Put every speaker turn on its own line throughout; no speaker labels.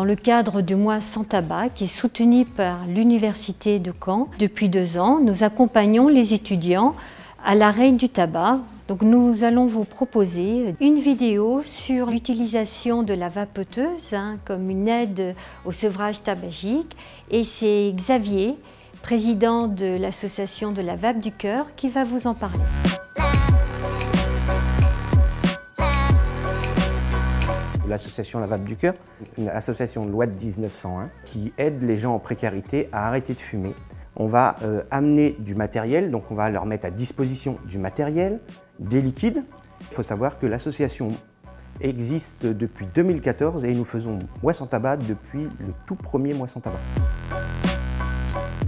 dans le cadre du mois sans tabac qui est soutenu par l'Université de Caen. Depuis 2 ans, nous accompagnons les étudiants à l'arrêt du tabac. Donc nous allons vous proposer une vidéo sur l'utilisation de la vapoteuse comme une aide au sevrage tabagique. Et c'est Xavier, président de l'association de la vape du cœur, qui va vous en parler.
L'association La Vape du Cœur, une association de loi de 1901 qui aide les gens en précarité à arrêter de fumer. On va amener du matériel, donc on va leur mettre à disposition du matériel, des liquides. Il faut savoir que l'association existe depuis 2014 et nous faisons Mois sans tabac depuis le tout premier Mois sans tabac.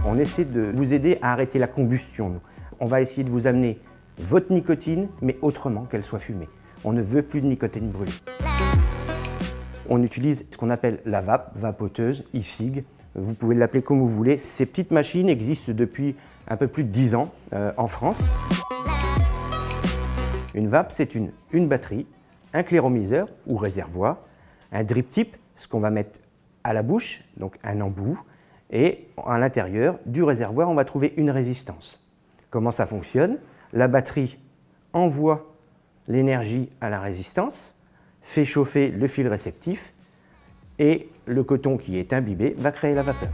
On essaie de vous aider à arrêter la combustion, nous. On va essayer de vous amener votre nicotine, mais autrement qu'elle soit fumée. On ne veut plus de nicotine brûlée. On utilise ce qu'on appelle la vape, vapoteuse, e-cig. Vous pouvez l'appeler comme vous voulez. Ces petites machines existent depuis un peu plus de 10 ans en France. Une vape, c'est une batterie, un clairomiseur ou réservoir, un drip tip, ce qu'on va mettre à la bouche, donc un embout, et à l'intérieur du réservoir, on va trouver une résistance. Comment ça fonctionne? La batterie envoie l'énergie à la résistance, fait chauffer le fil réceptif et le coton qui est imbibé va créer la vapeur.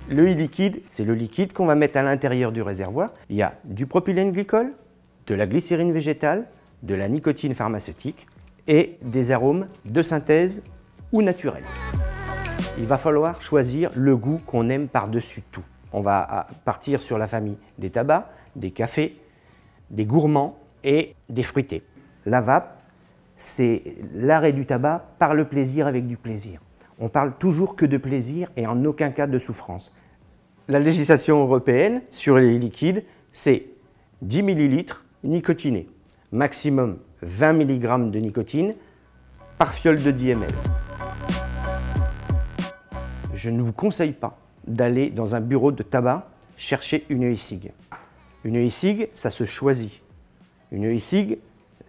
Le e-liquide, c'est le liquide qu'on va mettre à l'intérieur du réservoir. Il y a du propylène glycol, de la glycérine végétale, de la nicotine pharmaceutique et des arômes de synthèse ou naturels. Il va falloir choisir le goût qu'on aime par-dessus tout. On va partir sur la famille des tabacs, des cafés, des gourmands et des fruités. La vape, c'est l'arrêt du tabac par le plaisir avec du plaisir. On parle toujours que de plaisir et en aucun cas de souffrance. La législation européenne sur les liquides, c'est 10 ml nicotinés, maximum 20 mg de nicotine par fiole de 10 ml. Je ne vous conseille pas d'aller dans un bureau de tabac chercher une e-cig. Une e-cig, ça se choisit. Une e-cig,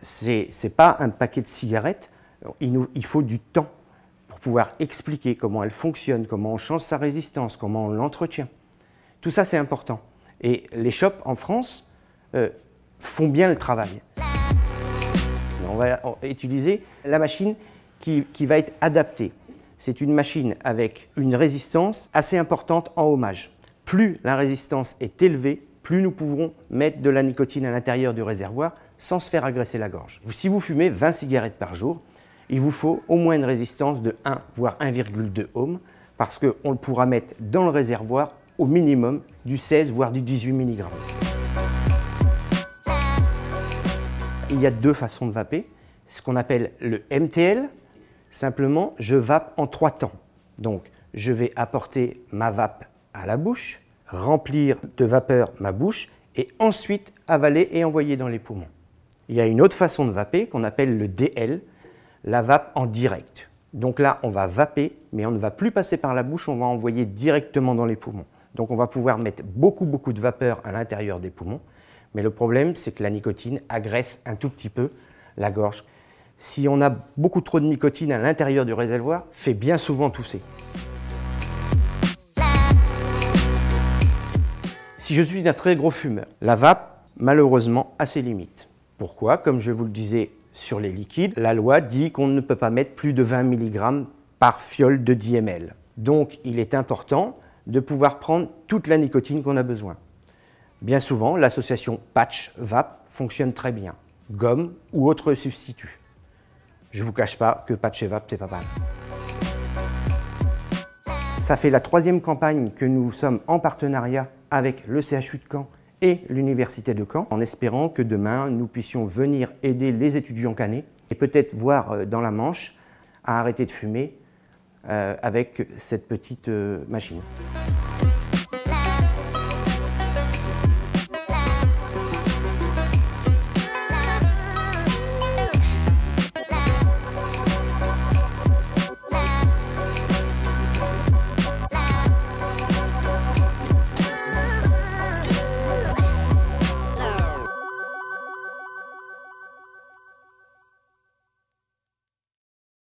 c'est pas un paquet de cigarettes. Il faut du temps pour pouvoir expliquer comment elle fonctionne, comment on change sa résistance, comment on l'entretient. Tout ça, c'est important. Et les shops en France font bien le travail. On va utiliser la machine qui va être adaptée. C'est une machine avec une résistance assez importante en ohmage. Plus la résistance est élevée, plus nous pourrons mettre de la nicotine à l'intérieur du réservoir sans se faire agresser la gorge. Si vous fumez 20 cigarettes par jour, il vous faut au moins une résistance de 1 voire 1,2 ohm parce qu'on pourra mettre dans le réservoir au minimum du 16 voire du 18 mg. Il y a 2 façons de vaper, ce qu'on appelle le MTL. Simplement, je vape en 3 temps. Donc, je vais apporter ma vape à la bouche, remplir de vapeur ma bouche et ensuite avaler et envoyer dans les poumons. Il y a une autre façon de vaper qu'on appelle le DL, la vape en direct. Donc là, on va vaper, mais on ne va plus passer par la bouche, on va envoyer directement dans les poumons. Donc on va pouvoir mettre beaucoup de vapeur à l'intérieur des poumons. Mais le problème, c'est que la nicotine agresse un tout petit peu la gorge. Si on a beaucoup trop de nicotine à l'intérieur du réservoir, fait bien souvent tousser. Si je suis un très gros fumeur, la vape, malheureusement, a ses limites. Pourquoi? Comme je vous le disais sur les liquides, la loi dit qu'on ne peut pas mettre plus de 20 mg par fiole de 10 ml. Donc, il est important de pouvoir prendre toute la nicotine qu'on a besoin. Bien souvent, l'association patch vape fonctionne très bien, gomme ou autre substitut. Je ne vous cache pas que patch et vape, c'est pas mal. Ça fait la 3e campagne que nous sommes en partenariat avec le CHU de Caen et l'Université de Caen, en espérant que demain, nous puissions venir aider les étudiants caennais et peut-être voir dans la Manche à arrêter de fumer avec cette petite machine.